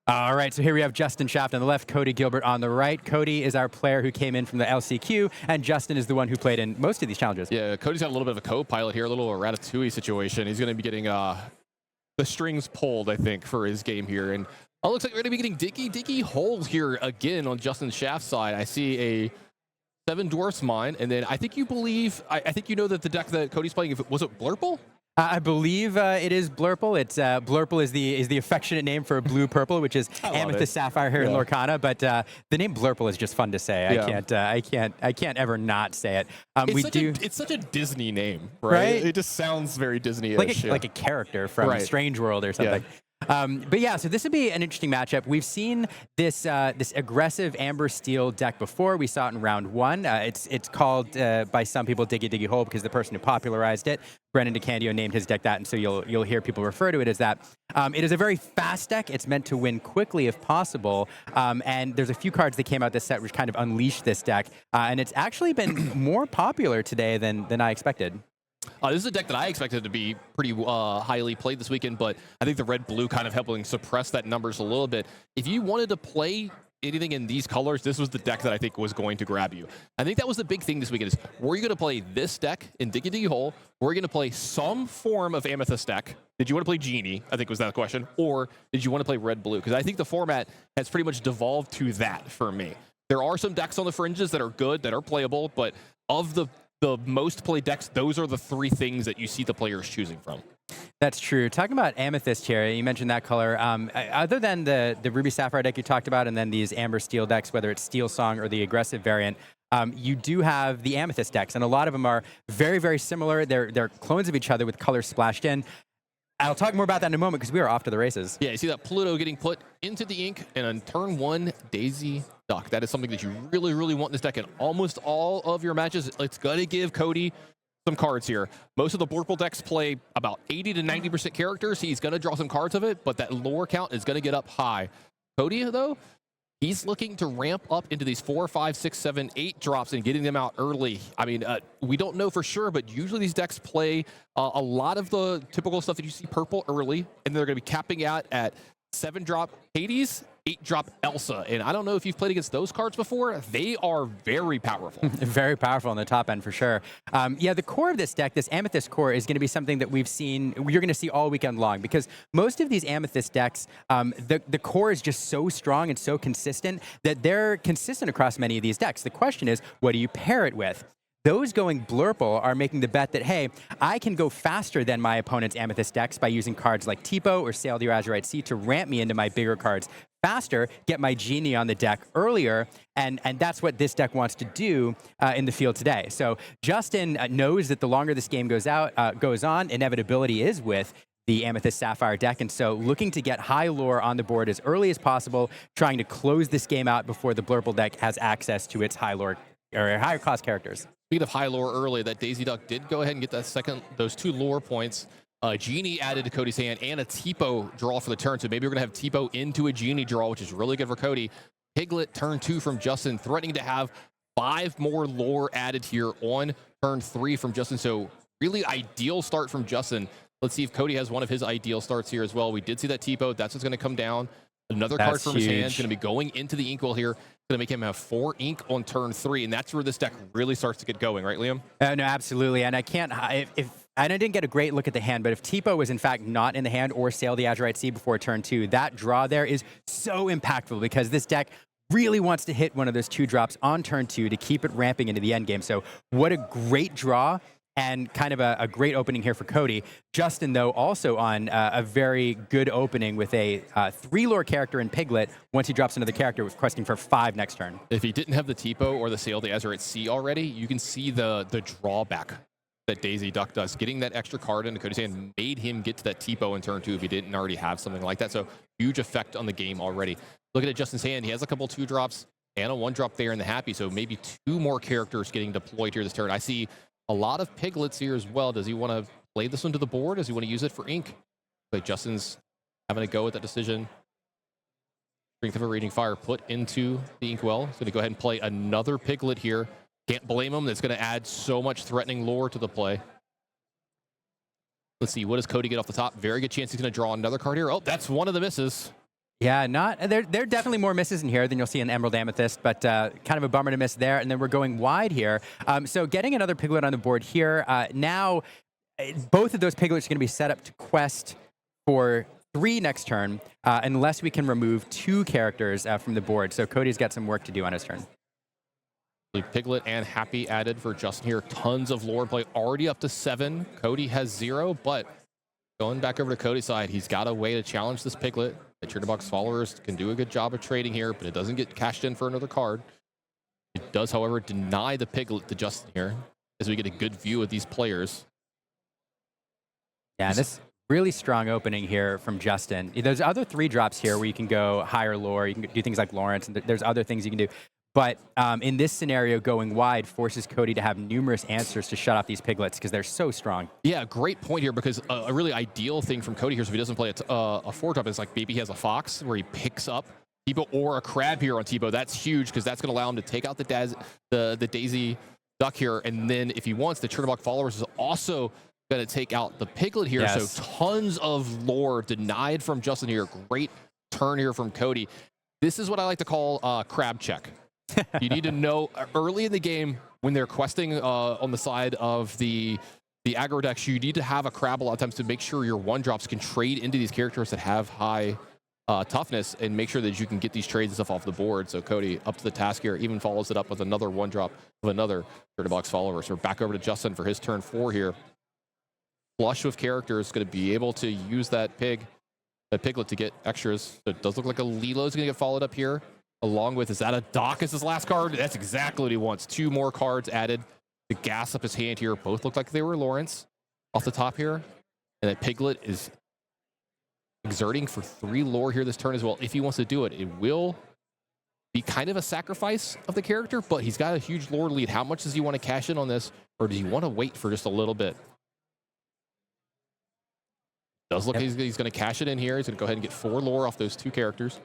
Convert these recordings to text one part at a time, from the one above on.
All right, so here we have Justin Shaft on the left, Cody Gilbert on the right. Cody is our player who came in from the LCQ, and Justin is the one who played in most of these challenges. Yeah, Cody's got a little bit of a co-pilot here, a little Ratatouille situation. He's going to be getting the strings pulled, I think, for his game here. And it looks like we're going to be getting diggy holes here again on Justin Shaft's side. I see a 7 Dwarfs mine, and then I think you believe, I think you know that the deck that Cody's playing, was it Blurple? I believe it is Blurple. It's Blurple is the affectionate name for blue purple, which is Amethyst Sapphire here in Lorcana. But the name Blurple is just fun to say. I can't ever not say it. It's such a Disney name, right? It just sounds very Disney-ish. Like a character from Strange World or something. But yeah, so this would be an interesting matchup. We've seen this this aggressive Amber Steel deck before. We saw it in round 1. It's called by some people Diggy Diggy Hole because the person who popularized it, Brennan DeCandio, named his deck that, and so you'll hear people refer to it as that. It is a very fast deck. It's meant to win quickly if possible, and there's a few cards that came out this set which kind of unleashed this deck, and it's actually been more popular today than I expected. This is a deck that I expected to be pretty highly played this weekend, but I think the red-blue kind of helping suppress that numbers a little bit. If you wanted to play anything in these colors, this was the deck that I think was going to grab you. I think that was the big thing this weekend is, were you going to play this deck in Diggy Diggy Hole? Were you going to play some form of Amethyst deck? Did you want to play Genie? I think was that the question. Or did you want to play red-blue? Because I think the format has pretty much devolved to that for me. There are some decks on the fringes that are good, that are playable, but of the most played decks, those are the 3 things that you see the players choosing from. That's true. Talking about Amethyst here, you mentioned that color. Other than the Ruby Sapphire deck you talked about, and then these Amber Steel decks, whether it's Steel Song or the aggressive variant, you do have the Amethyst decks, and a lot of them are very, very similar. They're clones of each other with colors splashed in. I'll talk more about that in a moment because we are off to the races. Yeah, you see that Pluto getting put into the ink, and on turn 1, Daisy Duck. That is something that you really, really want in this deck in almost all of your matches. It's going to give Cody some cards here. Most of the Blurple decks play about 80 to 90% characters. He's going to draw some cards of it, but that lore count is going to get up high. Cody, though, he's looking to ramp up into these 4, 5, 6, 7, 8 drops and getting them out early. I mean, we don't know for sure, but usually these decks play a lot of the typical stuff that you see purple early, and they're going to be capping out at 7-drop Hades, 8-drop Elsa. And I don't know if you've played against those cards before. They are very powerful. Very powerful on the top end for sure. Yeah, the core of this deck, this Amethyst core, is going to be something that you're going to see all weekend long, because most of these Amethyst decks, the core is just so strong and so consistent that they're consistent across many of these decks. The question is, what do you pair it with? Those going Blurple are making the bet that, hey, I can go faster than my opponent's Amethyst decks by using cards like Tipo or Sail the Azurite Sea to ramp me into my bigger cards faster, get my Genie on the deck earlier, and that's what this deck wants to do in the field today. So Justin knows that the longer this game goes on, inevitability is with the Amethyst Sapphire deck, and so looking to get high lore on the board as early as possible, trying to close this game out before the Blurple deck has access to its high lore or higher cost characters. Speaking of high lore early, that Daisy Duck did go ahead and get those 2 lore points. Genie added to Cody's hand and a Tipo draw for the turn, so maybe we're going to have Tipo into a Genie draw, which is really good for Cody. Piglet turn 2 from Justin, threatening to have 5 more lore added here on turn 3 from Justin, so really ideal start from Justin. Let's see if Cody has one of his ideal starts here as well. We did see that Tipo. That's what's going to come down. Another card from his hand is going to be going into the Inkwell here. Going to make him have 4 ink on turn 3, and that's where this deck really starts to get going, right, Liam? No, absolutely. And I can't, I didn't get a great look at the hand, but if Tipo was in fact not in the hand or Sail the Azurite Sea before turn 2, that draw there is so impactful because this deck really wants to hit one of those 2 drops on turn 2 to keep it ramping into the end game. So what a great draw. And kind of a great opening here for Cody. Justin, though, also on a very good opening with a 3 lore character in Piglet. Once he drops another character, requesting for 5 next turn. If he didn't have the Tipo or the Sail the Azurite Sea already, you can see the drawback that Daisy Duck does. Getting that extra card into Cody's hand made him get to that Tipo in turn 2 if he didn't already have something like that. So huge effect on the game already. Looking at Justin's hand, he has a couple 2 drops and a 1 drop there in the Happy. So maybe 2 more characters getting deployed here this turn. I see a lot of Piglets here as well. Does he want to play this one to the board? Does he want to use it for ink? But Justin's having a go at that decision. Strength of a Raging Fire put into the Inkwell. He's going to go ahead and play another Piglet here. Can't blame him. That's going to add so much threatening lore to the play. Let's see. What does Cody get off the top? Very good chance he's going to draw another card here. Oh, that's one of the misses. Yeah, not there are definitely more misses in here than you'll see in Emerald Amethyst, but kind of a bummer to miss there. And then we're going wide here. So getting another piglet on the board here. Now, both of those piglets are going to be set up to quest for 3 next turn, unless we can remove 2 characters from the board. So Cody's got some work to do on his turn. Piglet and Happy added for Justin here. Tons of lore play already up to 7. Cody has 0, but going back over to Cody's side, he's got a way to challenge this Piglet. The Chatterbox followers can do a good job of trading here, but it doesn't get cashed in for another card. It does, however, deny the Piglet to Justin here, as we get a good view of these players. Yeah, this really strong opening here from Justin. There's other 3 drops here where you can go higher lore. You can do things like Lawrence, and there's other things you can do. But in this scenario, going wide forces Cody to have numerous answers to shut off these piglets because they're so strong. Yeah, great point here, because a really ideal thing from Cody here is if he doesn't play a 4-drop is like maybe he has a Fox where he picks up Tebow or a Crab here on Tebow. That's huge because that's going to allow him to take out the Daisy Duck here. And then if he wants, the Chatterbox followers is also going to take out the Piglet here. Yes. So tons of lore denied from Justin here. Great turn here from Cody. This is what I like to call crab check. You need to know early in the game when they're questing on the side of the aggro decks, you need to have a crab a lot of times to make sure your 1-drops can trade into these characters that have high toughness and make sure that you can get these trades and stuff off the board. So Cody up to the task here, even follows it up with another 1-drop of another Chatterbox follower. So we're back over to Justin for his turn 4 here. Flush with characters, going to be able to use that Piglet to get extras. So it does look like a Lilo's going to get followed up here. Along with, is that a Doc as his last card? That's exactly what he wants. 2 more cards added to gas up his hand here. Both look like they were Lawrence off the top here. And that Piglet is exerting for 3 lore here this turn as well. If he wants to do it, it will be kind of a sacrifice of the character, but he's got a huge lore lead. How much does he want to cash in on this? Or does he want to wait for just a little bit? Does look like he's going to cash it in here. He's going to go ahead and get 4 lore off those 2 characters.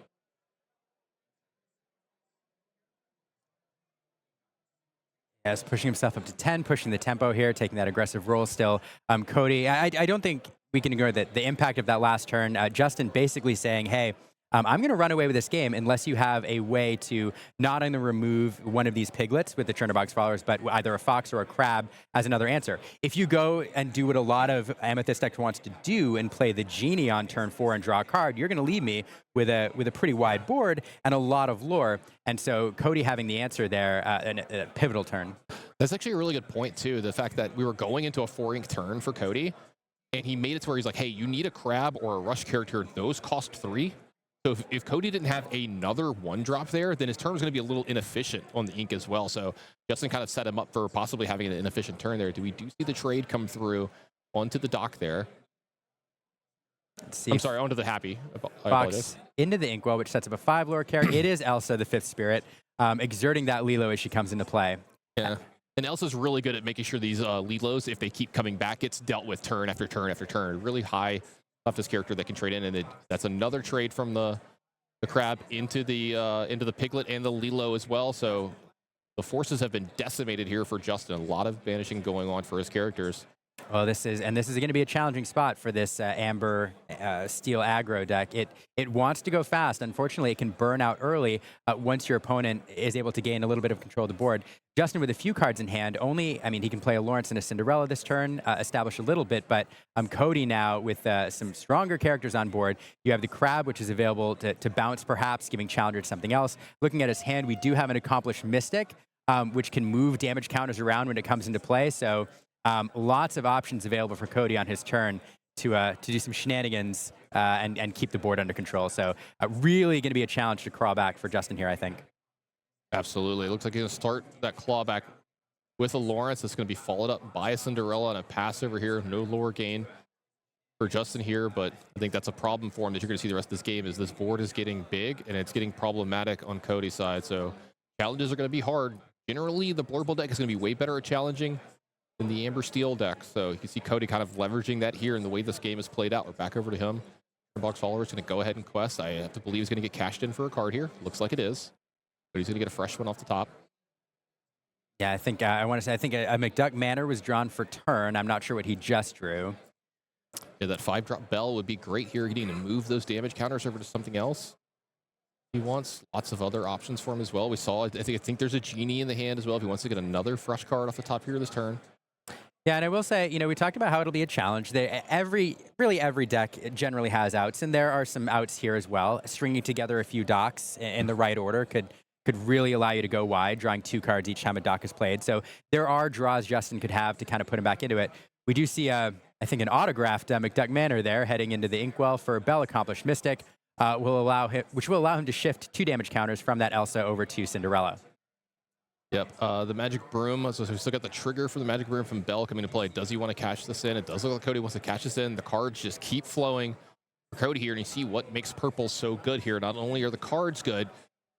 Yes, pushing himself up to 10, pushing the tempo here, taking that aggressive role still. Cody, I don't think we can ignore the impact of that last turn. Justin basically saying, hey, I'm going to run away with this game unless you have a way to not only remove one of these piglets with the Chatterbox followers, but either a Fox or a Crab as another answer. If you go and do what a lot of Amethyst deck wants to do and play the Genie on turn 4 and draw a card, you're going to leave me with a pretty wide board and a lot of lore. And so Cody having the answer there, a pivotal turn. That's actually a really good point, too. The fact that we were going into a 4-ink turn for Cody, and he made it to where he's like, hey, you need a Crab or a Rush character. Those cost 3. So if Cody didn't have another 1-drop there, then his turn was going to be a little inefficient on the ink as well. So Justin kind of set him up for possibly having an inefficient turn there. We do see the trade come through onto the dock there. I'm sorry, onto the Happy. Fox into the Inkwell, which sets up a 5 lore character. It is Elsa, the 5th spirit, exerting that Lilo as she comes into play. Yeah. And Elsa's really good at making sure these Lilos, if they keep coming back, it's dealt with turn after turn after turn. Really high toughest character that can trade in, and that's another trade from the Crab into the Piglet and the Lilo as well. So the forces have been decimated here for Justin. A lot of banishing going on for his characters. Well, this is going to be a challenging spot for this Amber Steel aggro deck. It wants to go fast. Unfortunately, it can burn out early once your opponent is able to gain a little bit of control of the board. Justin with a few cards in hand, he can play a Lawrence and a Cinderella this turn, establish a little bit, but Cody now with some stronger characters on board. You have the Crab, which is available to bounce perhaps, giving challenger to something else. Looking at his hand, we do have an accomplished Mystic, which can move damage counters around when it comes into play. So lots of options available for Cody on his turn to do some shenanigans and keep the board under control. So really going to be a challenge to crawl back for Justin here, I think. Absolutely. It looks like he's going to start that clawback with a Lawrence. That's going to be followed up by a Cinderella and a pass over here. No lore gain for Justin here, but I think that's a problem for him that you're going to see the rest of this game is this board is getting big and it's getting problematic on Cody's side. So challenges are going to be hard. Generally, the Blurple deck is going to be way better at challenging than the Amber Steel deck. So you can see Cody kind of leveraging that here in the way this game is played out. We're back over to him. Box follower is going to go ahead and quest. I have to believe he's going to get cashed in for a card here. Looks like it is. But he's going to get a fresh one off the top. Yeah, I think I want to say, I think a McDuck Manor was drawn for turn. I'm not sure what he just drew. Yeah, that 5-drop Bell would be great here, getting to move those damage counters over to something else. he wants lots of other options for him as well. We saw, I think there's a Genie in the hand as well if he wants to get another fresh card off the top here this turn. Yeah, and I will say, we talked about how it'll be a challenge. Really every deck generally has outs, and there are some outs here as well. Stringing together a few docks in the right order could really allow you to go wide, drawing 2 cards each time a dock is played. So there are draws Justin could have to kind of put him back into it. We do see, I think, an autographed McDuck Manor there heading into the Inkwell for Bell Accomplished Mystic, which will allow him to shift 2 damage counters from that Elsa over to Cinderella. Yep, the Magic Broom, so we still got the trigger for the Magic Broom from Bell coming to play. Does he want to cash this in? It does look like Cody wants to cash this in. The cards just keep flowing for Cody here, and you see what makes purple so good here. Not only are the cards good,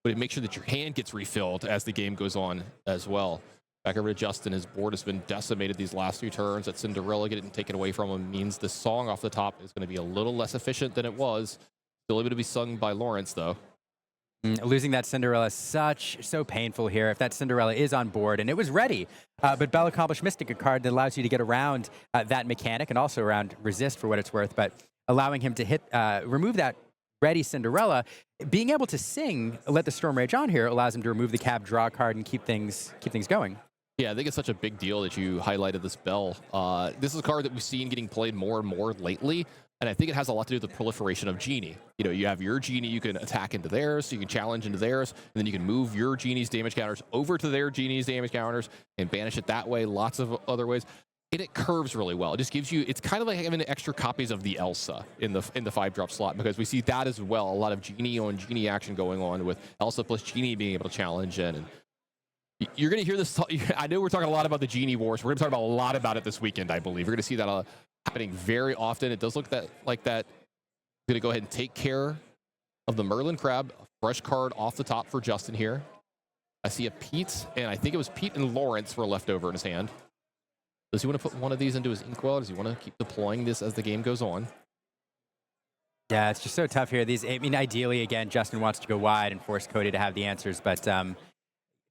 but it makes sure that your hand gets refilled as the game goes on as well. Back over to Justin. His board has been decimated these last 2 turns. That Cinderella getting taken away from him means the song off the top is going to be a little less efficient than it was. Still able to be sung by Lawrence, though. Losing that Cinderella is so painful here. If that Cinderella is on board, and it was ready, but Bell Accomplished Mystic, a card that allows you to get around that mechanic and also around resist for what it's worth, but allowing him to remove that ready Cinderella, being able to sing Let the Storm Rage On here allows him to remove the cab draw card and keep things going. Yeah, I think it's such a big deal that you highlighted this Bell. This is a card that we've seen getting played more and more lately. And I think it has a lot to do with the proliferation of Genie. You have your Genie, you can attack into theirs, so you can challenge into theirs, and then you can move your Genie's damage counters over to their Genie's damage counters and banish it that way, lots of other ways. And it curves really well. It just gives you, it's kind of like having extra copies of the Elsa in the 5-drop slot, because we see that as well. A lot of Genie on Genie action going on with Elsa plus Genie being able to challenge in. And you're going to hear this. I know we're talking a lot about the Genie Wars. We're going to talk about a lot about it this weekend, I believe. You're going to see that happening very often. It does look like that. I'm going to go ahead and take care of the Merlin Crab. A fresh card off the top for Justin here. I see a Pete, and I think it was Pete and Lawrence were left over in his hand. Does he want to put one of these into his Inkwell? Does he want to keep deploying this as the game goes on? Yeah, it's just so tough here. Ideally, again, Justin wants to go wide and force Cody to have the answers, but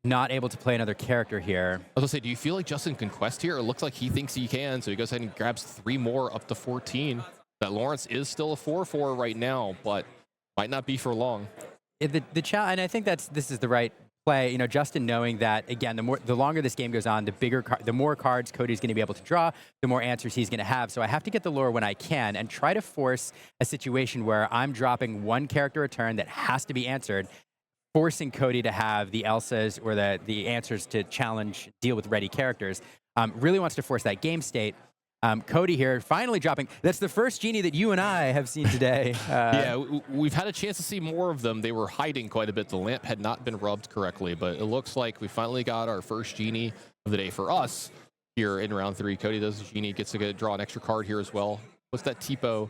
not able to play another character here. I was going to say, do you feel like Justin can quest here? It looks like he thinks he can, so he goes ahead and grabs 3 more up to 14. That Lawrence is still a 4/4 right now, but might not be for long. The challenge, and I think this is the right play. Justin knowing that, again, the longer this game goes on, the more cards Cody's going to be able to draw, the more answers he's going to have. So I have to get the lure when I can and try to force a situation where I'm dropping 1 character a turn that has to be answered, forcing Cody to have the Elsas or the answers to deal with ready characters. Really wants to force that game state. Cody here finally dropping. That's the first Genie that you and I have seen today. Yeah, we've had a chance to see more of them. They were hiding quite a bit. The lamp had not been rubbed correctly, but it looks like we finally got our first Genie of the day for us here in round 3. Cody does the Genie, gets to draw an extra card here as well. Puts that Tipo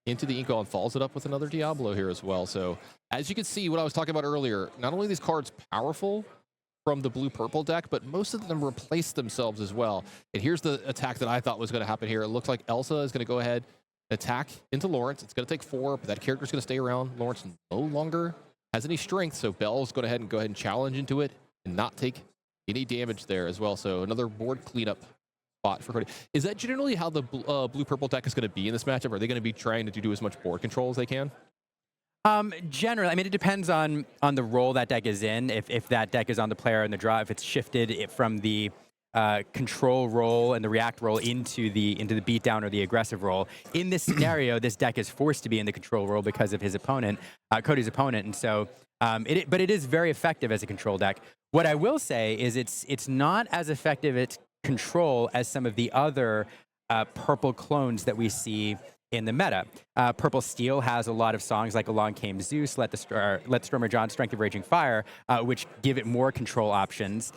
into the Inkwell and follows it up with another Diablo here as well. So as you can see, what I was talking about earlier, not only are these cards powerful from the blue-purple deck, but most of them replace themselves as well. And here's the attack that I thought was going to happen here. It looks like Elsa is going to go ahead and attack into Lawrence. It's going to take 4, but that character's going to stay around. Lawrence no longer has any strength, so Bell's going to go ahead and challenge into it and not take any damage there as well. So another board cleanup spot for Cody. Is that generally how the blue-purple deck is going to be in this matchup? Are they going to be trying to do as much board control as they can? Generally, it depends on the role that deck is in. If that deck is on the player in the draw, if it's shifted from the control role and the react role into the beatdown or the aggressive role. In this scenario, this deck is forced to be in the control role because of his opponent, Cody's opponent, and so but it is very effective as a control deck. What I will say is it's not as effective at control as some of the other purple clones that we see in the meta. Purple Steel has a lot of songs like Along Came Zeus, Let Storm Rage On, Strength of Raging Fire, which give it more control options.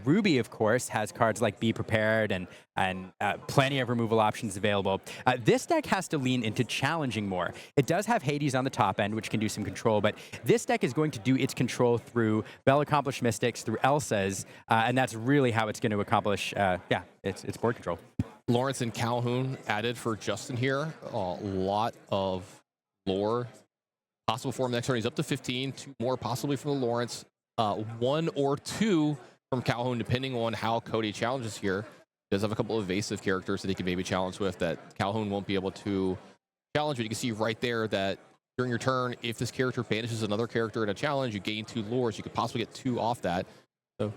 Ruby, of course, has cards like Be Prepared and plenty of removal options available. This deck has to lean into challenging more. It does have Hades on the top end, which can do some control, but this deck is going to do its control through Bell Accomplished Mystics, through Elsas, and that's really how it's going to accomplish, it's board control. Lawrence and Calhoun added for Justin here. A lot of lore possible for him next turn. He's up to 15. 2 more possibly from the Lawrence. 1 or 2 from Calhoun, depending on how Cody challenges here. He does have a couple of evasive characters that he can maybe challenge with that Calhoun won't be able to challenge. But you can see right there that during your turn, if this character banishes another character in a challenge, you gain 2 lures. You could possibly get 2 off that. So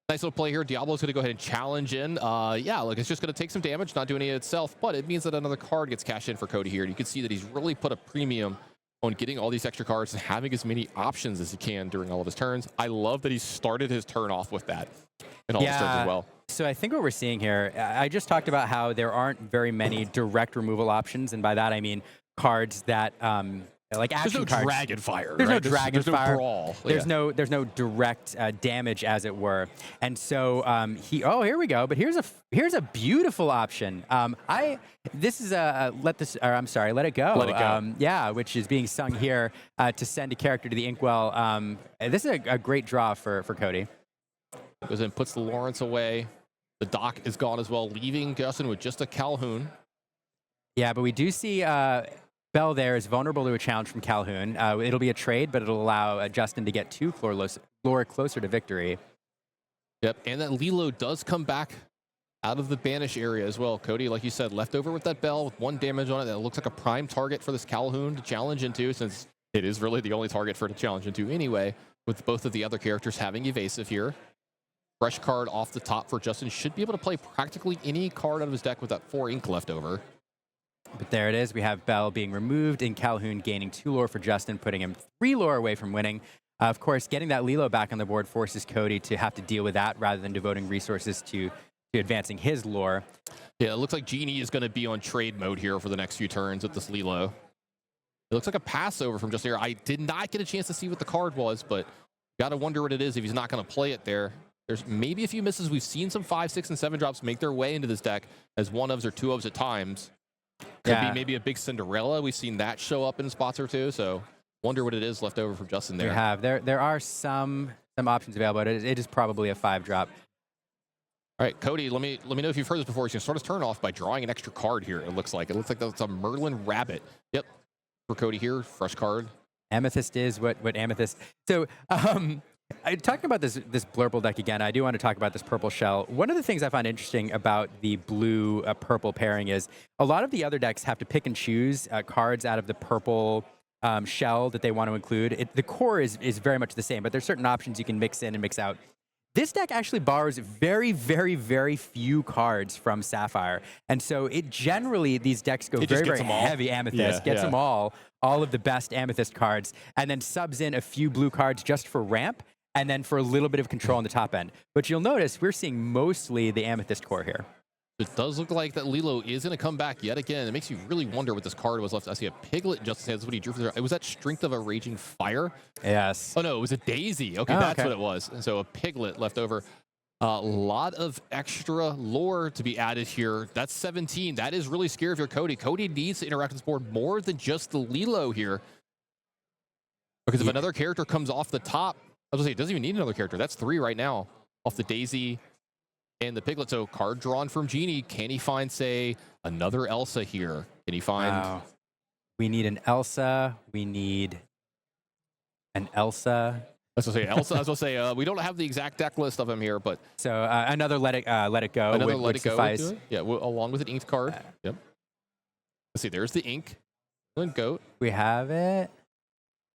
nice little play here. Diablo's going to go ahead and challenge in. Yeah, look, it's just going to take some damage, not doing it itself, but it means that another card gets cashed in for Cody here. And you can see that he's really put a premium on getting all these extra cards and having as many options as he can during all of his turns. I love that he started his turn off with that in all his turns as well. So I think what we're seeing here, I just talked about how there aren't very many direct removal options, and by that I mean cards that like action cards. There's no dragon fire. There's right? no dragon fire. There's no brawl. There's no direct damage, as it were. And so here we go. But here's a beautiful option. This is let it go. Let it go. Yeah, which is being sung here to send a character to the inkwell. This is a great draw for Cody. Goes in, puts the Lawrence away. The Doc is gone as well, leaving Justin with just a Calhoun. Yeah, but we do see Bell there is vulnerable to a challenge from Calhoun. It'll be a trade, but it'll allow Justin to get 2 lore closer to victory. Yep, and that Lilo does come back out of the banish area as well. Cody, like you said, left over with that Bell with 1 damage on it. That looks like a prime target for this Calhoun to challenge into, since it is really the only target for it to challenge into anyway, with both of the other characters having evasive here. Fresh card off the top for Justin. Should be able to play practically any card out of his deck with that 4 ink left over. But there it is. We have Bell being removed and Calhoun gaining 2 lore for Justin, putting him 3 lore away from winning. Of course, getting that Lilo back on the board forces Cody to have to deal with that rather than devoting resources to advancing his lore. Yeah, it looks like Genie is going to be on trade mode here for the next few turns with this Lilo. It looks like a pass over from Justin here. I did not get a chance to see what the card was, but got to wonder what it is if he's not going to play it there. There's maybe a few misses. We've seen some 5, 6, and 7 drops make their way into this deck as 1-ofs or 2-ofs at times. Could be maybe a big Cinderella. We've seen that show up in spots or two. So wonder what it is left over from Justin there. We have. There are some options available, but it is probably a 5-drop. All right, Cody, let me know if you've heard this before. He's going to start his turn off by drawing an extra card here, it looks like. It looks like that's a Merlin Rabbit. Yep, for Cody here, fresh card. Amethyst is what Amethyst. So talking about this Blurple deck again, I do want to talk about this purple shell. One of the things I find interesting about the blue-purple pairing is a lot of the other decks have to pick and choose cards out of the purple shell that they want to include. The core is very much the same, but there's certain options you can mix in and mix out. This deck actually borrows very, very, very few cards from Sapphire. And so it generally, these decks go very, very heavy Amethyst, gets them all of the best Amethyst cards, and then subs in a few blue cards just for ramp, and then for a little bit of control on the top end. But you'll notice we're seeing mostly the Amethyst core here. It does look like that Lilo is going to come back yet again. It makes you really wonder what this card was left. I see a Piglet. Justin says what he drew for there. It was that Strength of a Raging Fire. Yes. Oh, no, it was a Daisy. Okay, that's what it was. And so a Piglet left over. A lot of extra lore to be added here. That's 17. That is really scary if you're Cody. Cody needs to interact with this board more than just the Lilo here. Because if another character comes off the top, I was going to say, it doesn't even need another character. That's 3 right now off the Daisy and the Piglet. So card drawn from Genie. Can he find, say, another Elsa here? Can he find... Wow. We need an Elsa. We need an Elsa. I was going to say, we don't have the exact deck list of him here, but... So another Let It Go. Another Let It Go. Suffice. Yeah, along with an inked card. Yep. Let's see, there's the ink. Goat. We have it.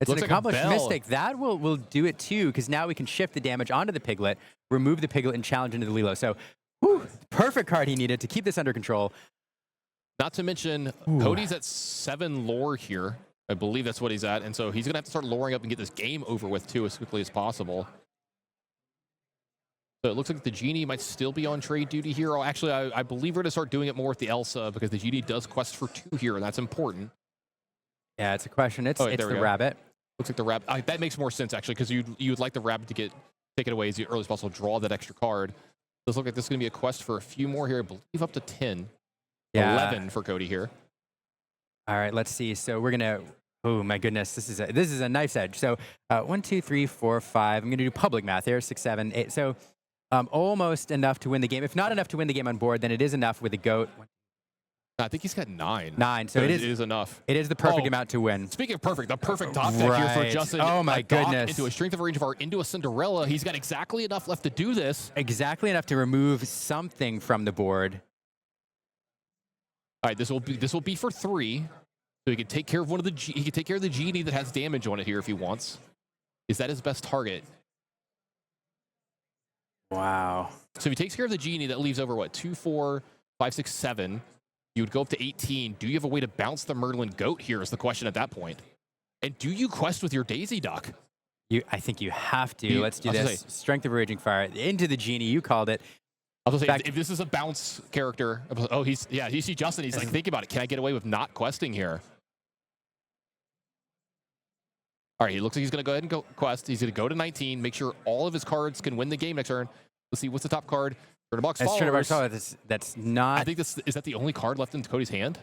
It's an accomplished Mystic. That will do it too, because now we can shift the damage onto the Piglet, remove the Piglet, and challenge into the Lilo. So, perfect card he needed to keep this under control. Not to mention, Cody's at 7 lore here. I believe that's what he's at. And so he's going to have to start loring up and get this game over with too as quickly as possible. So it looks like the Genie might still be on trade duty here. Oh, actually, I believe we're going to start doing it more with the Elsa because the Genie does quest for 2 here, and that's important. Yeah, it's a question. It's the Rabbit. Looks like the Rabbit. That makes more sense, actually, because you'd like the Rabbit to get taken away as early as possible, draw that extra card. Does look like this is going to be a quest for a few more here. I believe up to 10. Yeah. 11 for Cody here. All right, let's see. So we're going to... Oh, my goodness. This is a knife's edge. So 1, 2, 3, 4, 5. I'm going to do public math here. 6, 7, 8. So almost enough to win the game. If not enough to win the game on board, then it is enough with the GOAT. I think he's got 9. 9. So it is enough. It is the perfect amount to win. Speaking of perfect, the perfect top deck here for Justin. Oh my goodness. Into a Strength of a Raging Fire, into a Cinderella. He's got exactly enough left to do this. Exactly enough to remove something from the board. All right, this will be for 3. So he can take care of one of the he can take care of the genie that has damage on it here if he wants. Is that his best target? Wow. So if he takes care of the genie, that leaves over what, 2, 4, 5, 6, 7. You would go up to 18. Do you have a way to bounce the Merlin goat here is the question at that point. And do you quest with your Daisy Duck? I think you have to. Let's do this. Strength of Raging Fire into the genie. You called it. I was gonna say, if this is a bounce character, oh, you see Justin, he's like, think about it. Can I get away with not questing here? All right, he looks like he's going to go ahead and go quest. He's going to go to 19, make sure all of his cards can win the game next turn. Let's see, what's the top card? Turn a box followers. That's not... I think is that the only card left in Cody's hand?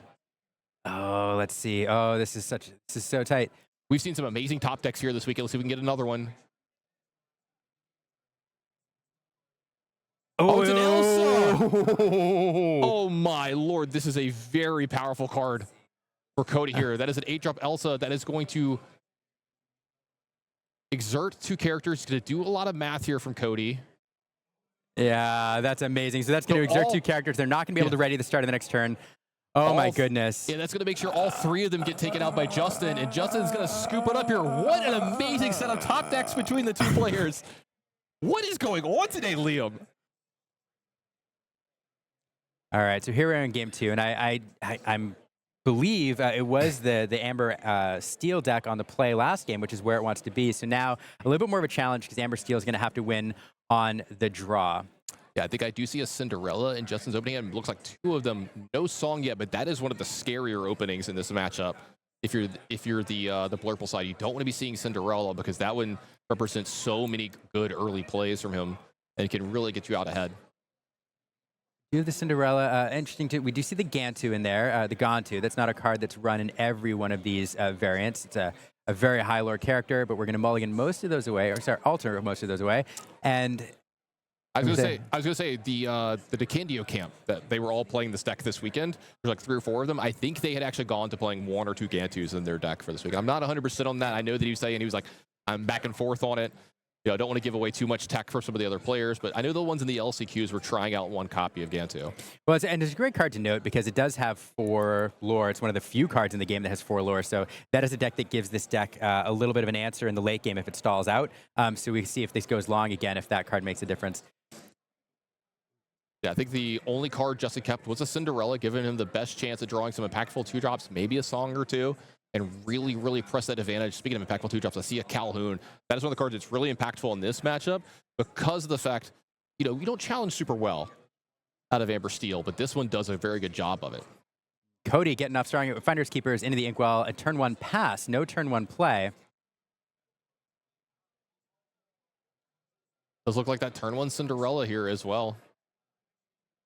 Oh, let's see. Oh, this is so tight. We've seen some amazing top decks here this weekend. Let's see if we can get another one. Oh, it's an Elsa! Oh my lord, this is a very powerful card for Cody here. That is an 8-drop Elsa that is going to exert 2 characters. He's going to do a lot of math here from Cody. Yeah, that's amazing. So that's going to exert 2 characters. They're not going to be able to ready the start of the next turn. Oh my goodness. Yeah, that's going to make sure all 3 of them get taken out by Justin, and Justin's going to scoop it up here. What an amazing set of top decks between the 2 players. What is going on today, Liam? All right, so here we're in game 2, and I believe it was the Amber Steel deck on the play last game, which is where it wants to be. So now a little bit more of a challenge because Amber Steel is going to have to win on the draw. Yeah, I think I do see a Cinderella in Justin's opening. It looks like 2 of them, no song yet, but that is one of the scarier openings in this matchup. If you're the Blurple side, you don't want to be seeing Cinderella because that one represents so many good early plays from him and can really get you out ahead. You have the Cinderella. Interesting too. We do see the Gantu in there. The Gantu. That's not a card that's run in every one of these variants. It's a very high lore character, but we're going to mulligan most of those away, or sorry, alter most of those away. And I was gonna say the Decandio camp that they were all playing this deck this weekend. There's like 3 or 4 of them. I think they had actually gone to playing 1 or 2 Gantus in their deck for this week. I'm not 100% on that. I know that he was saying, he was like, I'm back and forth on it. You know, I don't want to give away too much tech for some of the other players, but I know the ones in the LCQs were trying out 1 copy of Gantu. Well, and it's a great card to note because it does have 4 lore. It's one of the few cards in the game that has 4 lore. So that is a deck that gives this deck a little bit of an answer in the late game if it stalls out. So we see if this goes long again, if that card makes a difference. Yeah, I think the only card Justin kept was a Cinderella, giving him the best chance at drawing some impactful 2-drops, maybe a song or 2. And really, really press that advantage. Speaking of impactful 2-drops, I see a Calhoun. That is one of the cards that's really impactful in this matchup because of the fact, you know, you don't challenge super well out of Amber Steel, but this one does a very good job of it. Cody getting off starting with Finder's Keepers into the Inkwell. A turn 1 pass, no turn 1 play. Does look like that turn 1 Cinderella here as well.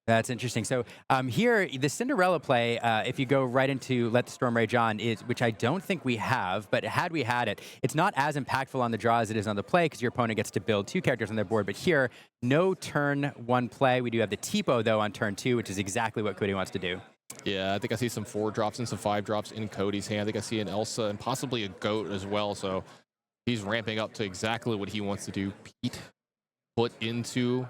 That's interesting. So here, the Cinderella play, if you go right into Let the Storm Rage On, which I don't think we have, but had we had it, it's not as impactful on the draw as it is on the play because your opponent gets to build 2 characters on their board. But here, no turn 1 play. We do have the Tipo, though, on turn 2, which is exactly what Cody wants to do. Yeah, I think I see some 4-drops and some 5-drops in Cody's hand. I think I see an Elsa and possibly a Goat as well. So he's ramping up to exactly what he wants to do. Pete put into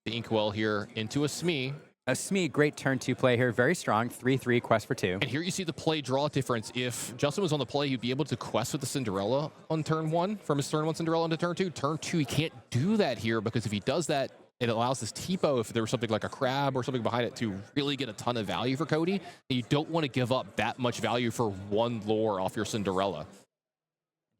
the Inkwell here into a Smee. A Smee, great turn 2 play here. Very strong. 3/3, quest for 2. And here you see the play draw difference. If Justin was on the play, he'd be able to quest with the Cinderella on turn 1 from his turn 1 Cinderella into turn 2. Turn 2, he can't do that here because if he does that, it allows this Tipo, if there was something like a crab or something behind it, to really get a ton of value for Cody. And you don't want to give up that much value for 1 lore off your Cinderella.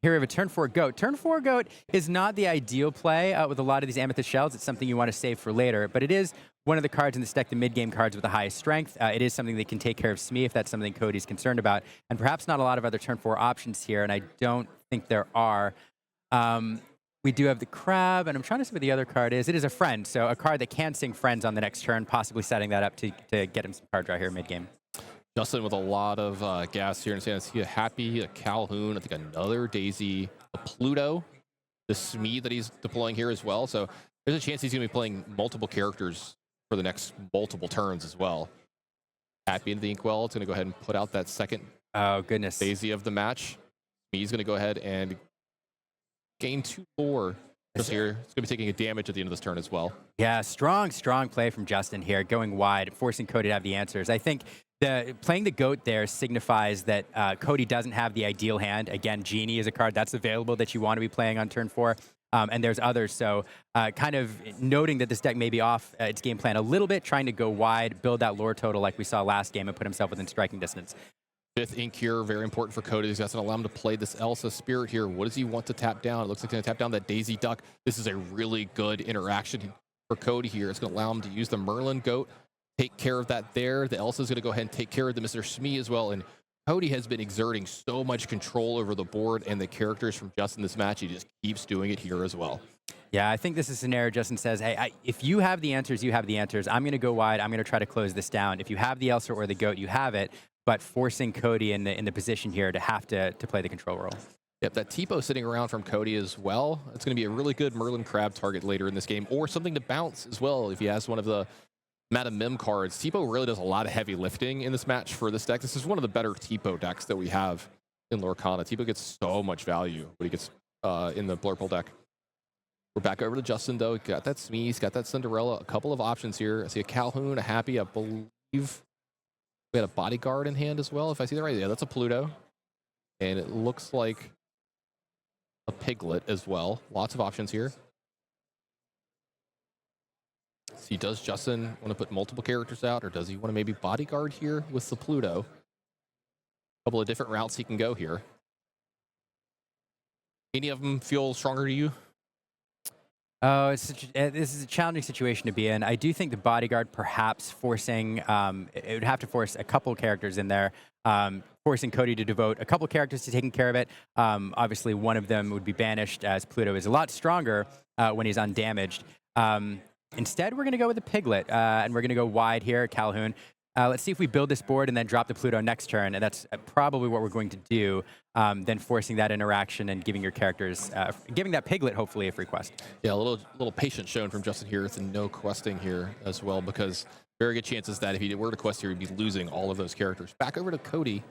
Here we have a turn 4 Goat. Turn 4 Goat is not the ideal play with a lot of these Amethyst shells. It's something you want to save for later, but it is one of the cards in this deck, the mid-game cards with the highest strength. It is something that can take care of Smee if that's something Cody's concerned about, and perhaps not a lot of other turn 4 options here, and I don't think there are. We do have the Crab, and I'm trying to see what the other card is. It is a Friend, so a card that can sing Friends on the next turn, possibly setting that up to get him some card draw here mid-game. Justin with a lot of gas here. I see a Happy, a Calhoun, I think another Daisy, a Pluto, the Smee that he's deploying here as well. So there's a chance he's going to be playing multiple characters for the next multiple turns as well. Happy into the Inkwell. It's going to go ahead and put out that second Daisy of the match. He's going to go ahead and gain 2 lore. Just here, it's going to be taking a damage at the end of this turn as well. Yeah, strong play from Justin here, going wide, forcing Cody to have the answers. I think playing the goat there signifies that Cody doesn't have the ideal hand. Again, Genie is a card that's available that you want to be playing on turn 4. And there's others. So kind of noting that this deck may be off its game plan a little bit, trying to go wide, build that lore total like we saw last game, and put himself within striking distance. 5th ink here, very important for Cody. He's going to allow him to play this Elsa Spirit here. What does he want to tap down? It looks like he's going to tap down that Daisy Duck. This is a really good interaction for Cody here. It's going to allow him to use the Merlin Goat, take care of that there. The Elsa's going to go ahead and take care of the Mr. Smee as well. And Cody has been exerting so much control over the board and the characters from Justin this match. He just keeps doing it here as well. Yeah, I think this is a scenario Justin says, hey, if you have the answers, you have the answers. I'm going to go wide. I'm going to try to close this down. If you have the Elsa or the Goat, you have it. But forcing Cody in the position here to have to play the control role. Yep, that Tipo sitting around from Cody as well. It's going to be a really good Merlin Crab target later in this game, or something to bounce as well if he has one of the Madam Mim cards. Tipo really does a lot of heavy lifting in this match for this deck. This is one of the better Tipo decks that we have in Lorcana. Tipo gets so much value when he gets in the Blurple deck. We're back over to Justin, though. Got that Smeeze, got that Cinderella. A couple of options here. I see a Calhoun, a Happy, I believe. We had a Bodyguard in hand as well, if I see that right. Yeah, that's a Pluto. And it looks like a Piglet as well. Lots of options here. See, does Justin want to put multiple characters out, or does he want to maybe Bodyguard here with the Pluto? A couple of different routes he can go here. Any of them feel stronger to you? Oh, this is a challenging situation to be in. I do think the Bodyguard perhaps forcing, it would have to force a couple characters in there, forcing Cody to devote a couple characters to taking care of it. Obviously, one of them would be banished, as Pluto is a lot stronger when he's undamaged. Instead, we're going to go with the Piglet, and we're going to go wide here, Calhoun. Let's see if we build this board and then drop the Pluto next turn, and that's probably what we're going to do, then forcing that interaction and giving your characters, giving that Piglet, hopefully, a free quest. Yeah, a little patience shown from Justin here. It's a no questing here as well, because very good chances that if he were to quest here, he'd be losing all of those characters. Back over to Cody.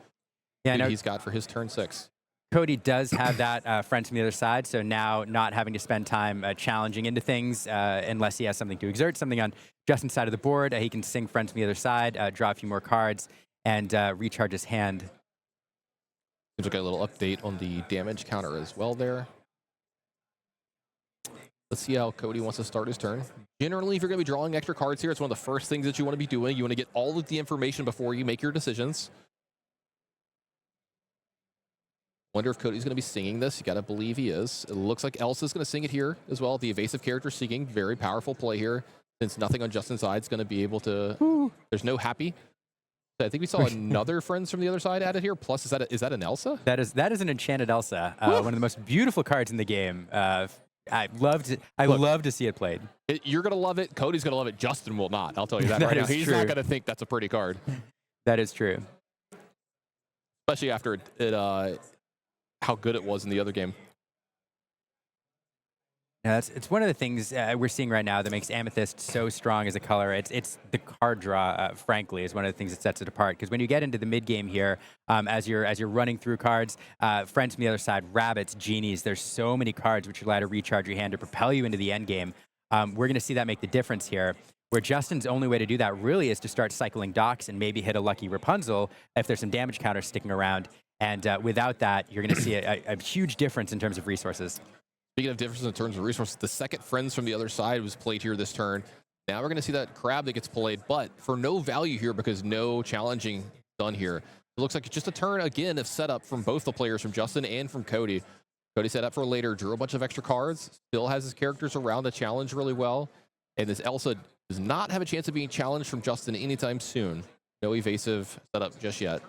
Yeah, he's got for his turn 6. Cody does have that friend from the other side, so now not having to spend time challenging into things unless he has something to exert, something on Justin's side of the board. He can sing friends from the other side, draw a few more cards, and recharge his hand. Seems like a little update on the damage counter as well there. Let's see how Cody wants to start his turn. Generally, if you're going to be drawing extra cards here, it's one of the first things that you want to be doing. You want to get all of the information before you make your decisions. Wonder if Cody's going to be singing this. You got to believe he is. It looks like Elsa's going to sing it here as well. The evasive character singing, very powerful play here. Since nothing on Justin's side is going to be able to. Ooh. There's no Happy. I think we saw another Friends from the other side added here. Plus, is that an Elsa? That is an enchanted Elsa. One of the most beautiful cards in the game. I love to see it played. You're going to love it. Cody's going to love it. Justin will not. I'll tell you that right now. He's not going to think that's a pretty card. That is true. Especially after how good it was in the other game. Yeah, it's one of the things we're seeing right now that makes Amethyst so strong as a color. It's the card draw, frankly, is one of the things that sets it apart. Because when you get into the mid game here, as you're running through cards, friends from the other side, rabbits, genies, there's so many cards which allow to recharge your hand to propel you into the end game. We're going to see that make the difference here. Where Justin's only way to do that really is to start cycling docks and maybe hit a lucky Rapunzel if there's some damage counters sticking around. And without that, you're going to see a huge difference in terms of resources. Speaking of differences in terms of resources, the second Friends from the other side was played here this turn. Now we're going to see that Crab that gets played, but for no value here because no challenging done here. It looks like it's just a turn, again, of setup from both the players, from Justin and from Cody. Cody set up for later, drew a bunch of extra cards, still has his characters around to challenge really well. And this Elsa does not have a chance of being challenged from Justin anytime soon. No evasive setup just yet.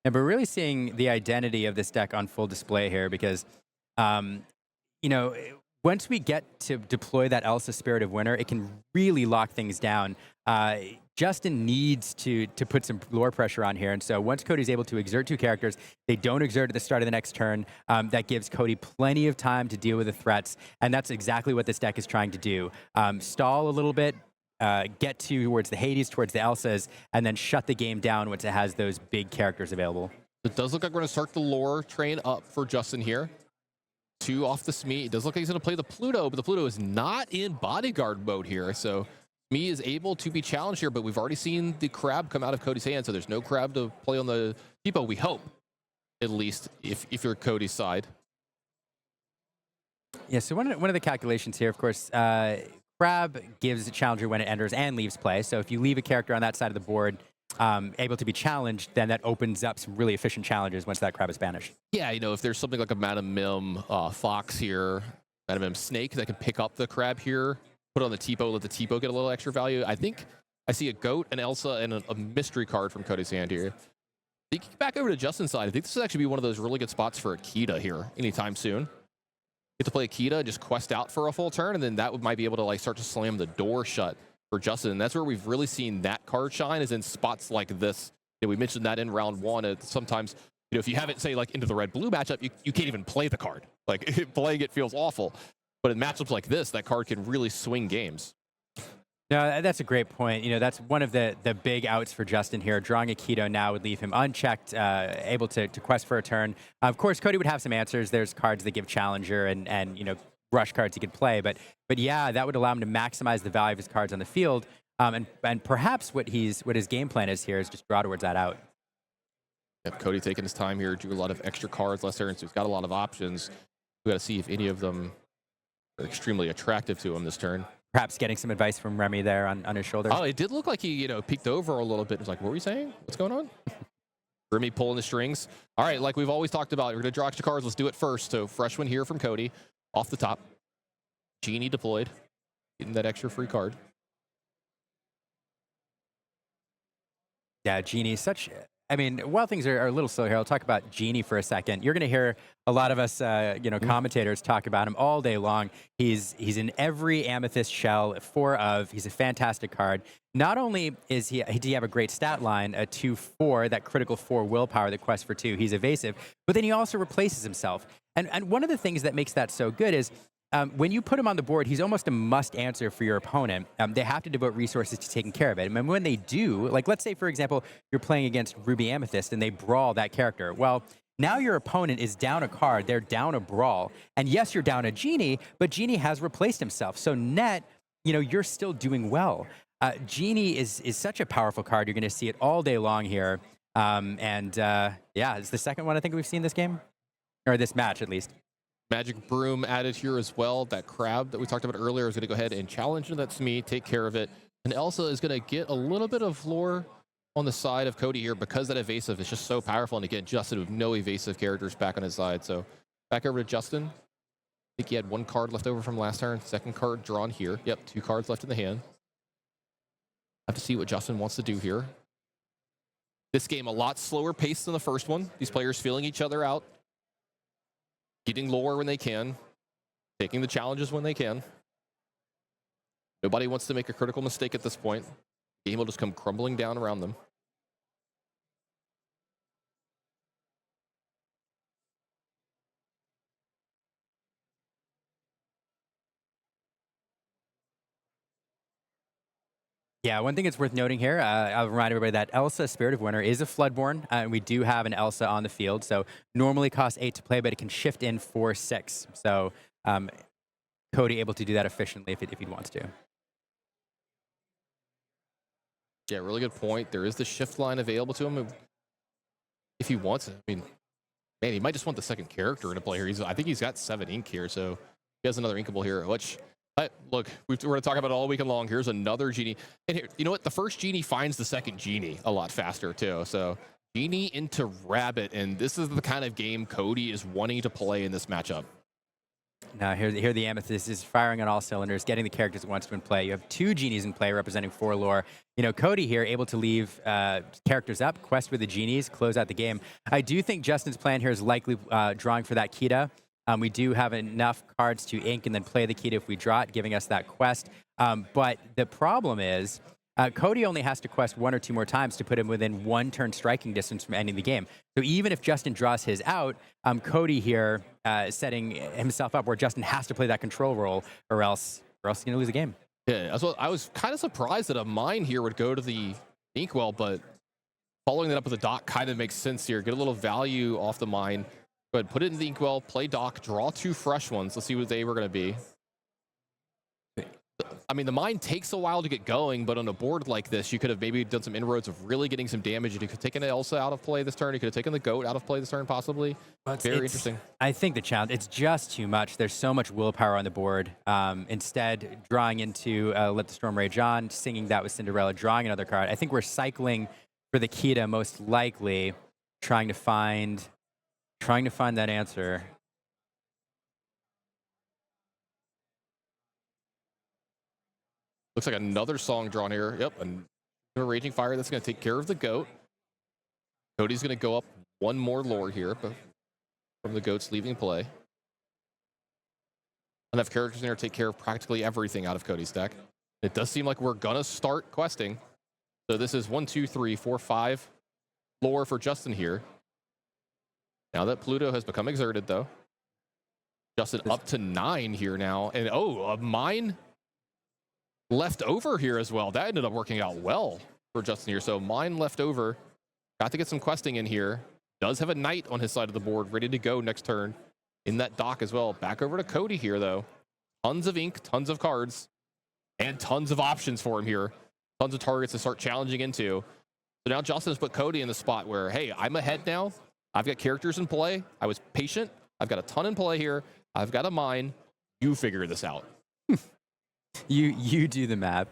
And we're really seeing the identity of this deck on full display here because, you know, once we get to deploy that Elsa Spirit of Winter, it can really lock things down. Justin needs to put some lore pressure on here. And so once Cody's able to exert two characters, they don't exert at the start of the next turn. That gives Cody plenty of time to deal with the threats. And that's exactly what this deck is trying to do. Stall a little bit, get towards the Hades, towards the Elsas, and then shut the game down once it has those big characters available. It does look like we're going to start the lore train up for Justin here. 2 off the Smee. It does look like he's going to play the Pluto, but the Pluto is not in bodyguard mode here. So Me is able to be challenged here, but we've already seen the crab come out of Cody's hand, so there's no crab to play on the depot, we hope, at least, if you're Cody's side. Yeah, so one of the calculations here, of course, crab gives a challenger when it enters and leaves play. So if you leave a character on that side of the board able to be challenged, then that opens up some really efficient challenges once that crab is banished. Yeah, you know, if there's something like a Madam Mim Fox here, Madam Mim Snake that can pick up the crab here, put it on the Tipo, let the Tipo get a little extra value. I think I see a Goat, an Elsa, and a mystery card from Cody's hand here. Back over to Justin's side, I think this would actually be one of those really good spots for Akita here anytime soon. Get to play Akita and just quest out for a full turn, and then that might be able to like start to slam the door shut for Justin. And that's where we've really seen that card shine, is in spots like this. You know, we mentioned that in round one. Sometimes, you know, if you have it, say, like into the red-blue matchup, you can't even play the card. Like, playing it feels awful. But in matchups like this, that card can really swing games. No, that's a great point. You know, that's one of the big outs for Justin here. Drawing a Keto now would leave him unchecked, able to quest for a turn. Of course, Cody would have some answers. There's cards that give Challenger and you know, rush cards he could play. But yeah, that would allow him to maximize the value of his cards on the field. And perhaps what his game plan is here is just draw towards that out. Yep, Cody taking his time here, drew a lot of extra cards last turn, so he's got a lot of options. We got to see if any of them are extremely attractive to him this turn. Perhaps getting some advice from Remy there on his shoulder. Oh, it did look like he, you know, peeked over a little bit. It was like, what were you saying? What's going on? Remy pulling the strings. All right, like we've always talked about, we're going to draw extra cards. Let's do it first. So fresh one here from Cody off the top. Genie deployed, getting that extra free card. Yeah, Genie, I mean, while things are a little slow here, I'll talk about Genie for a second. You're going to hear a lot of us, you know, commentators talk about him all day long. He's in every Amethyst shell, 4 of. He's a fantastic card. Not only does he have a great stat line, a 2/4, that critical 4 willpower, that quest for 2. He's evasive, but then he also replaces himself. And one of the things that makes that so good is when you put him on the board, he's almost a must answer for your opponent. They have to devote resources to taking care of it. And when they do, like let's say, for example, you're playing against Ruby Amethyst and they brawl that character. Well, now your opponent is down a card, they're down a brawl. And yes, you're down a Genie, but Genie has replaced himself. So net, you know, you're still doing well. Genie is such a powerful card. You're going to see it all day long here. Yeah, it's the second one I think we've seen this game, or this match at least. Magic Broom added here as well. That crab that we talked about earlier is going to go ahead and challenge into that Smee, take care of it. And Elsa is going to get a little bit of lore on the side of Cody here because that evasive is just so powerful. And again, Justin with no evasive characters back on his side. So back over to Justin. I think he had 1 card left over from last turn. Second card drawn here. Yep, 2 cards left in the hand. Have to see what Justin wants to do here. This game a lot slower paced than the first one. These players feeling each other out. Getting lore when they can, taking the challenges when they can. Nobody wants to make a critical mistake at this point. The game will just come crumbling down around them. Yeah, one thing that's worth noting here, I'll remind everybody that Elsa, Spirit of Winter, is a Floodborn, and we do have an Elsa on the field. So normally costs 8 to play, but it can shift in for 6. So Cody able to do that efficiently if he wants to. Yeah, really good point. There is the shift line available to him if he wants it. I mean, man, he might just want the second character to play here. I think he's got 7 ink here, so he has another inkable here, which... look, we're going to talk about it all weekend long. Here's another Genie. And here, you know what? The first Genie finds the second Genie a lot faster, too. So, Genie into Rabbit. And this is the kind of game Cody is wanting to play in this matchup. Now, here the Amethyst is firing on all cylinders, getting the characters it wants to in play. You have 2 Genies in play representing 4 lore. You know, Cody here able to leave characters up, quest with the Genies, close out the game. I do think Justin's plan here is likely drawing for that Kita. We do have enough cards to ink and then play the Kita if we draw it, giving us that quest. But the problem is Cody only has to quest 1 or 2 more times to put him within 1 turn striking distance from ending the game. So even if Justin draws his out, Cody here setting himself up where Justin has to play that control role or else he's going to lose the game. Yeah, I was kind of surprised that a mine here would go to the Inkwell, but following that up with a dock kind of makes sense here. Get a little value off the mine. Go ahead, put it in the Inkwell, play dock, draw 2 fresh ones. Let's see what they were going to be. I mean, the mine takes a while to get going, but on a board like this, you could have maybe done some inroads of really getting some damage. You could have taken Elsa out of play this turn. You could have taken the goat out of play this turn, possibly. Very interesting. I think the challenge, it's just too much. There's so much willpower on the board. Instead, drawing into Let the Storm Rage On, singing that with Cinderella, drawing another card. I think we're cycling for the Kita most likely, trying to find that answer. Looks like another song drawn here. Yep, a Raging Fire that's going to take care of the goat. Cody's going to go up one more lore here from the goats leaving play. Enough characters in there to take care of practically everything out of Cody's deck. It does seem like we're going to start questing. So this is 1, 2, 3, 4, 5 lore for Justin here. Now that Pluto has become exerted, though. Justin up to 9 here now. And oh, a mine left over here as well. That ended up working out well for Justin here. So mine left over. Got to get some questing in here. Does have a knight on his side of the board ready to go next turn in that dock as well. Back over to Cody here, though. Tons of ink, tons of cards, and tons of options for him here. Tons of targets to start challenging into. So now Justin's put Cody in the spot where, hey, I'm ahead now. I've got characters in play. I was patient. I've got a ton in play here. I've got a mine. You figure this out. You do the math.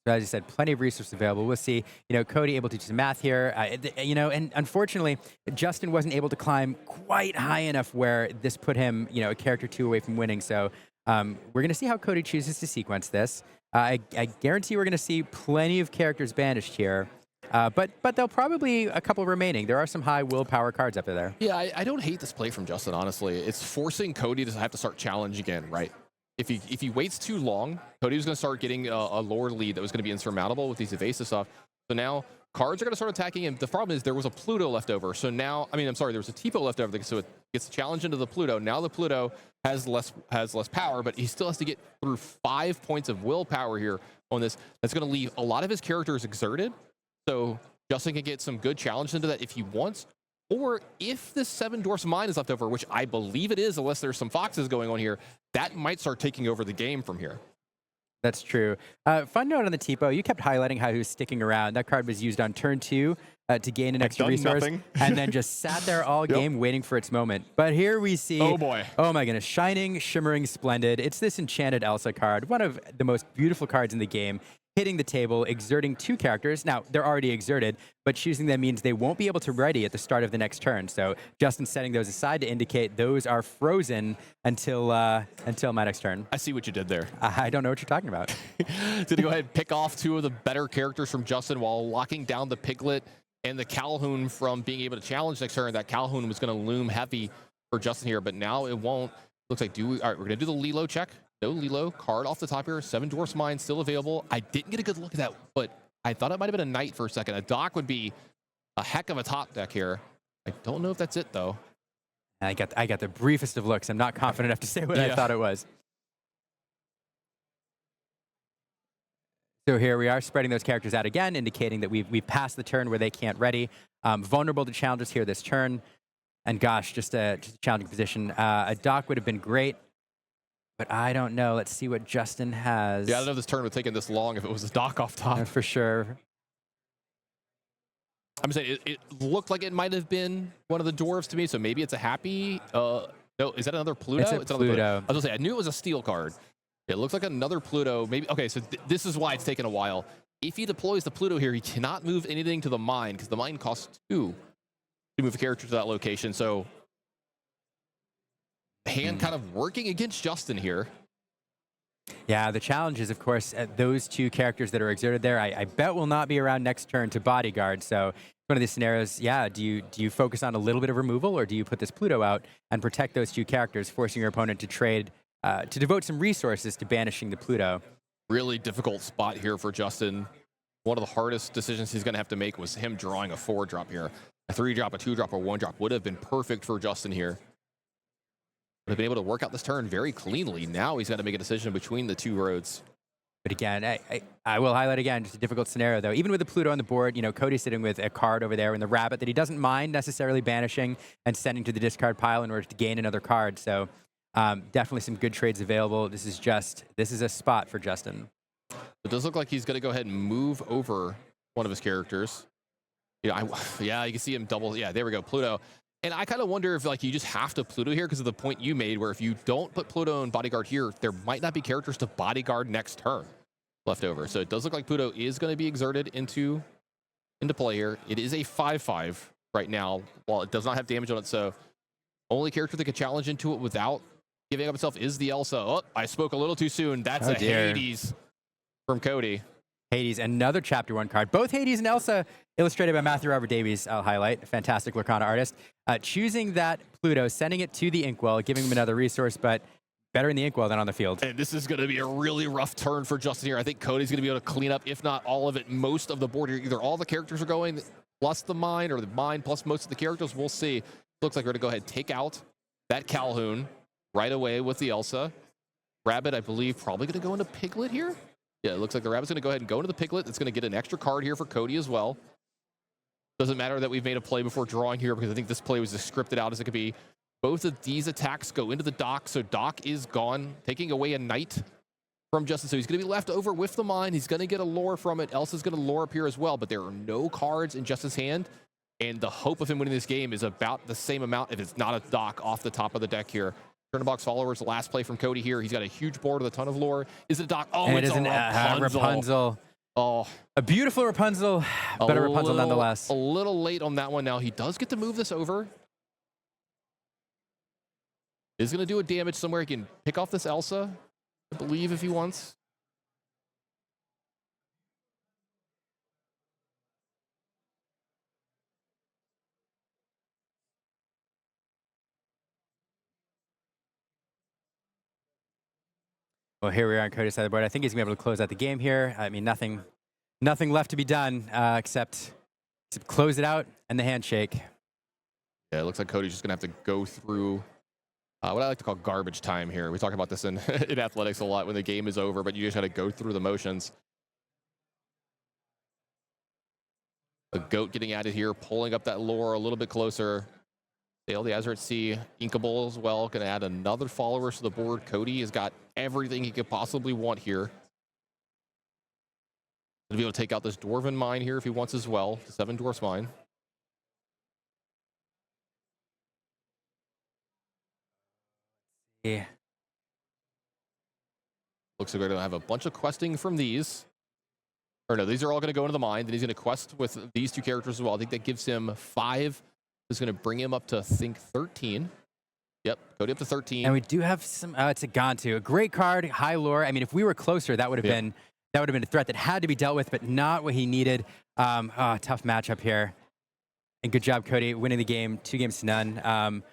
So as you said, plenty of resources available. We'll see. Cody able to do some math here. And unfortunately, Justin wasn't able to climb quite high enough where this put him, a character 2 away from winning. So we're going to see how Cody chooses to sequence this. I guarantee we're going to see plenty of characters banished here. But there'll probably a couple remaining. There are some high willpower cards up there. Yeah, I don't hate this play from Justin, honestly. It's forcing Cody to have to start challenge again, right? If he waits too long, Cody was going to start getting a lore lead that was going to be insurmountable with these evasive stuff. So now cards are going to start attacking him. The problem is there was a Pluto left over. So now, there was a Tipo left over. So it gets the challenge into the Pluto. Now the Pluto has less power, but he still has to get through 5 points of willpower here on this. That's going to leave a lot of his characters exerted. So Justin can get some good challenge into that if he wants. Or if the 7 Dwarfs Mine is left over, which I believe it is, unless there's some foxes going on here, that might start taking over the game from here. That's true. Fun note on the Tipo, you kept highlighting how he was sticking around. That card was used on turn 2 to gain an extra resource, and then just sat there all game waiting for its moment. But here we see, oh boy, oh my goodness, Shining, Shimmering, Splendid. It's this Enchanted Elsa card, one of the most beautiful cards in the game. Hitting the table, exerting 2 characters. Now, they're already exerted, but choosing them means they won't be able to ready at the start of the next turn. So Justin's setting those aside to indicate those are frozen until my next turn. I see what you did there. I don't know what you're talking about. Did he go ahead and pick off 2 of the better characters from Justin while locking down the Piglet and the Calhoun from being able to challenge next turn? That Calhoun was going to loom heavy for Justin here, but now it won't. Looks like, all right, we're going to do the Lilo check. No Lilo, card off the top here. 7 Dwarfs Mine still available. I didn't get a good look at that, but I thought it might have been a knight for a second. A dock would be a heck of a top deck here. I don't know if that's it, though. I got the briefest of looks. I'm not confident enough to say what I thought it was. So here we are spreading those characters out again, indicating that we've passed the turn where they can't ready. Vulnerable to challenges here this turn. And gosh, just a challenging position. A dock would have been great. But I don't know. Let's see what Justin has. Yeah, I don't know if this turn would have taken this long if it was a dock off top. For sure. I'm saying it looked like it might have been one of the dwarves to me, so maybe it's a happy. No, is that another Pluto? It's another Pluto. I was gonna say I knew it was a steel card. It looks like another Pluto. Maybe okay. So this is why it's taken a while. If he deploys the Pluto here, he cannot move anything to the mine because the mine costs 2 to move a character to that location. So hand kind of working against Justin here. Yeah, the challenge is, of course, those 2 characters that are exerted there, I bet will not be around next turn to bodyguard. So one of these scenarios, yeah, do you focus on a little bit of removal, or do you put this Pluto out and protect those 2 characters, forcing your opponent to trade, to devote some resources to banishing the Pluto? Really difficult spot here for Justin. One of the hardest decisions he's going to have to make was him drawing a 4-drop here. A 3-drop, a 2-drop, or 1-drop would have been perfect for Justin here. Would have been able to work out this turn very cleanly. Now he's got to make a decision between the 2 roads. But again, I will highlight again, just a difficult scenario, though. Even with the Pluto on the board, Cody's sitting with a card over there in the rabbit that he doesn't mind necessarily banishing and sending to the discard pile in order to gain another card. So Definitely some good trades available. This is a spot for Justin. It does look like he's going to go ahead and move over one of his characters. Yeah, you can see him double. Yeah, there we go, Pluto. And I kind of wonder if like you just have to Pluto here because of the point you made, where if you don't put Pluto and bodyguard here, there might not be characters to bodyguard next turn left over. So it does look like Pluto is going to be exerted into play here. It is a 5/5 right now, while it does not have damage on it. So only character that can challenge into it without giving up itself is the Elsa. Oh, I spoke a little too soon. That's a dear. Hades from Cody. Hades, another Chapter 1 card. Both Hades and Elsa, illustrated by Matthew Robert Davies, I'll highlight. A fantastic Lorcana artist. Choosing that Pluto, sending it to the Inkwell, giving him another resource, but better in the Inkwell than on the field. And this is going to be a really rough turn for Justin here. I think Cody's going to be able to clean up, if not all of it, most of the board here. Either all the characters are going, plus the mine, or the mine plus most of the characters. We'll see. Looks like we're going to go ahead and take out that Calhoun right away with the Elsa. Rabbit, I believe, probably going to go into Piglet here. Yeah, it looks like the Rabbit's going to go ahead and go into the Piglet. It's going to get an extra card here for Cody as well. Doesn't matter that we've made a play before drawing here, because I think this play was as scripted out as it could be. Both of these attacks go into the Doc, so Doc is gone, taking away a Knight from Justin. So he's going to be left over with the mine. He's going to get a lore from it. Elsa's going to lore up here as well, but there are no cards in Justin's hand. And the hope of him winning this game is about the same amount if it's not a Doc off the top of the deck here. Turn the box followers, the last play from Cody here. He's got a huge board with a ton of lore. Is it a Doc? Oh, and it's a Rapunzel. Oh, a beautiful Rapunzel, but a Rapunzel nonetheless. A little late on that one now. He does get to move this over. Is going to do a damage somewhere. He can pick off this Elsa, I believe, if he wants. Well, here we are on Cody's side of the board. I think he's going to be able to close out the game here. I mean, nothing left to be done except close it out and the handshake. Yeah, it looks like Cody's just going to have to go through what I like to call garbage time here. We talk about this in, in athletics a lot when the game is over, but you just got to go through the motions. A goat getting added here, pulling up that lore a little bit closer. Sail the Azure at Sea, Inkable as well. Going to add another follower to the board. Cody has got everything he could possibly want here. Going to be able to take out this Dwarven Mine here if he wants as well. 7 Dwarfs Mine. Yeah. Looks like we're going to have a bunch of questing from these. Or no, these are all going to go into the mine. Then he's going to quest with these 2 characters as well. I think that gives him 5. Is going to bring him up to, I think, 13. Yep, Cody up to 13. And we do have some. It's a Gantu, a great card, high lore. I mean, if we were closer, that would have been a threat that had to be dealt with, but not what he needed. Tough matchup here. And good job, Cody, winning the game, 2 games to none.